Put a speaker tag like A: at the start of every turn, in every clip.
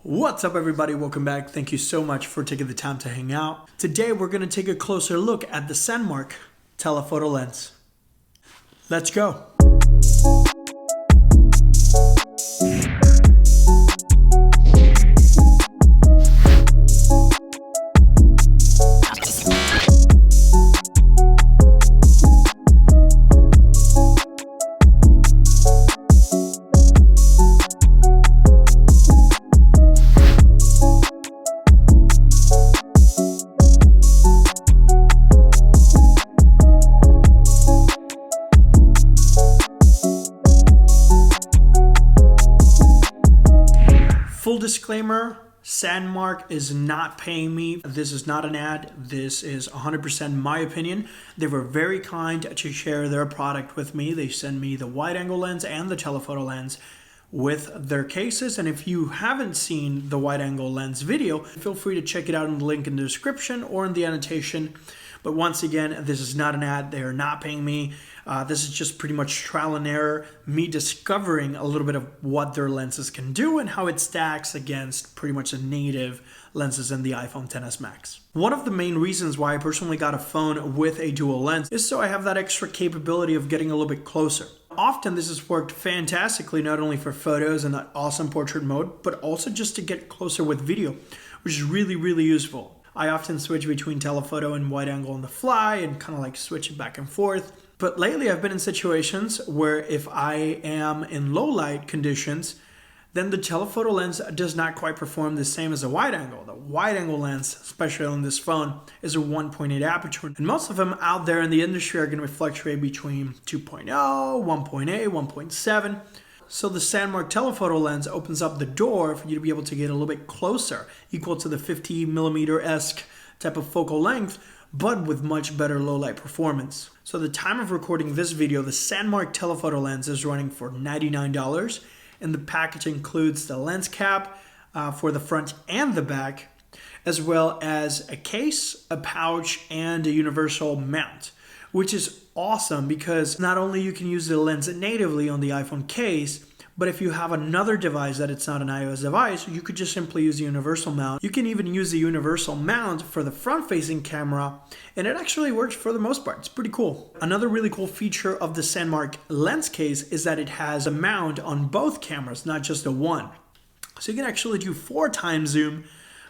A: What's up everybody, welcome back. Thank you so much for taking the time to hang out. Today we're going to take a closer look at the Sandmarc Telephoto Lens. Let's go. Full disclaimer, Sandmarc is not paying me. This is not an ad. This is 100% my opinion. They were very kind to share their product with me. They sent me the wide angle lens and the telephoto lens with their cases. And if you haven't seen the wide angle lens video, feel free to check it out in the link in the description or in the annotation. But once again, this is not an ad. They are not paying me. This is just pretty much trial and error, me discovering a little bit of what their lenses can do and how it stacks against pretty much the native lenses in the iPhone XS Max. One of the main reasons why I personally got a phone with a dual lens is so I have that extra capability of getting a little bit closer. Often this has worked fantastically, not only for photos and that awesome portrait mode, but also just to get closer with video, which is really, really useful. I often switch between telephoto and wide angle on the fly and kind of like switch it back and forth. But lately I've been in situations where if I am in low light conditions, then the telephoto lens does not quite perform the same as a wide angle. The wide angle lens, especially on this phone, is a 1.8 aperture. And most of them out there in the industry are going to fluctuate between 2.0, 1.8, 1.7. So the Sandmarc Telephoto Lens opens up the door for you to be able to get a little bit closer, equal to the 50mm-esque type of focal length, but with much better low light performance. So the time of recording this video, the Sandmarc Telephoto Lens is running for $99, and the package includes the lens cap for the front and the back, as well as a case, a pouch, and a universal mount, which is awesome because not only you can use the lens natively on the iPhone case, but if you have another device that it's not an iOS device, you could just simply use the universal mount. You can even use the universal mount for the front-facing camera, and it actually works for the most part. It's pretty cool. Another really cool feature of the Sandmarc lens case is that it has a mount on both cameras, not just the one. So you can actually do 4x zoom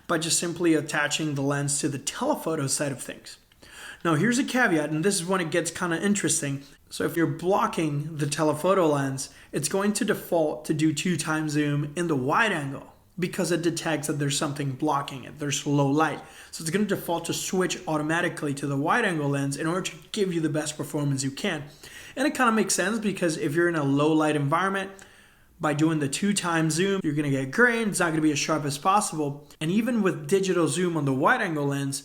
A: by just simply attaching the lens to the telephoto side of things. Now here's a caveat, and this is when it gets kind of interesting. So if you're blocking the telephoto lens, it's going to default to do 2x zoom in the wide angle because it detects that there's something blocking it. There's low light. So it's going to default to switch automatically to the wide angle lens in order to give you the best performance you can. And it kind of makes sense because if you're in a low light environment, by doing the 2x zoom, you're going to get grain. It's not going to be as sharp as possible. And even with digital zoom on the wide angle lens,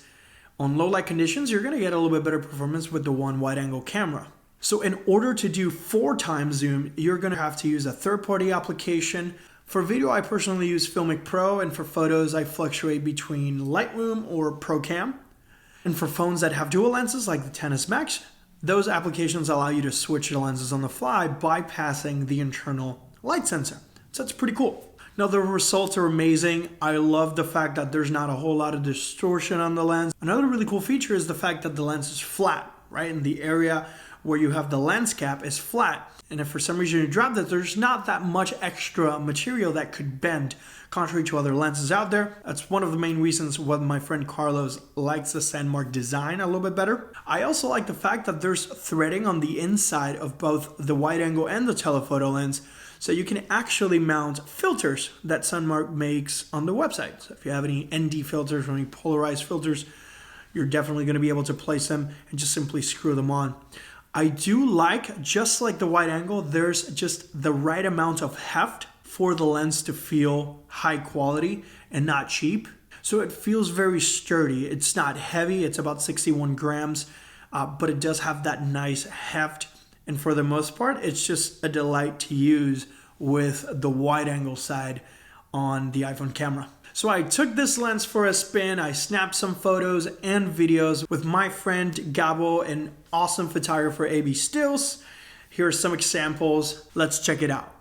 A: on low light conditions, you're going to get a little bit better performance with the one wide angle camera. So in order to do 4x zoom, you're going to have to use a third-party application. For video, I personally use Filmic Pro, and for photos, I fluctuate between Lightroom or ProCam. And for phones that have dual lenses like the XS Max, those applications allow you to switch the lenses on the fly, bypassing the internal light sensor. So that's pretty cool. Now the results are amazing. I love the fact that there's not a whole lot of distortion on the lens. Another really cool feature is the fact that the lens is flat, right? In the area where you have the lens cap is flat. And if for some reason you drop that, there's not that much extra material that could bend, contrary to other lenses out there. That's one of the main reasons why my friend Carlos likes the Sandmarc design a little bit better. I also like the fact that there's threading on the inside of both the wide angle and the telephoto lens, so you can actually mount filters that Sandmarc makes on the website. So if you have any ND filters or any polarized filters, you're definitely going to be able to place them and just simply screw them on. I do like, just like the wide angle, there's just the right amount of heft for the lens to feel high quality and not cheap. So it feels very sturdy. It's not heavy. It's about 61 grams, but it does have that nice heft. And for the most part, it's just a delight to use with the wide angle side on the iPhone camera. So I took this lens for a spin. I snapped some photos and videos with my friend Gabo, an awesome photographer, AB Stills. Here are some examples. Let's check it out.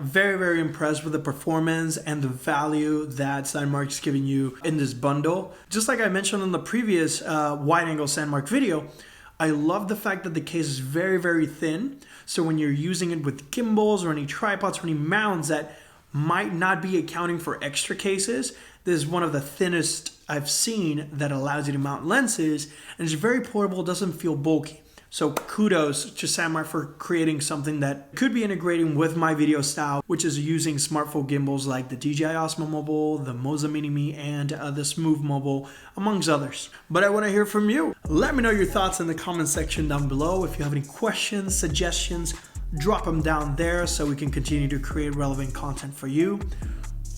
A: very, very impressed with the performance and the value that Sandmarc is giving you in this bundle. Just like I mentioned in the previous wide-angle Sandmarc video, I love the fact that the case is very, very thin. So when you're using it with gimbals or any tripods or any mounts that might not be accounting for extra cases, this is one of the thinnest I've seen that allows you to mount lenses, and it's very portable, doesn't feel bulky. So kudos to Sandmarc for creating something that could be integrating with my video style, which is using smartphone gimbals like the DJI Osmo Mobile, the Moza Mini-MI, and the Smove Mobile, amongst others. But I want to hear from you. Let me know your thoughts in the comment section down below. If you have any questions, suggestions, drop them down there so we can continue to create relevant content for you.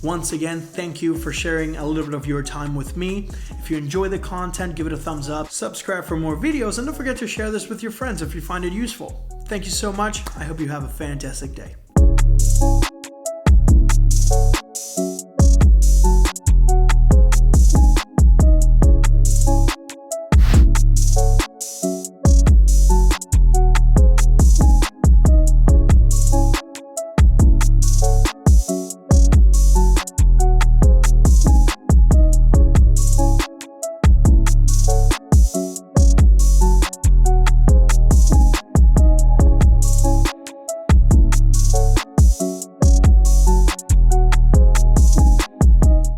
A: Once again, thank you for sharing a little bit of your time with me. If you enjoy the content, give it a thumbs up, subscribe for more videos, and don't forget to share this with your friends if you find it useful. Thank you so much. I hope you have a fantastic day.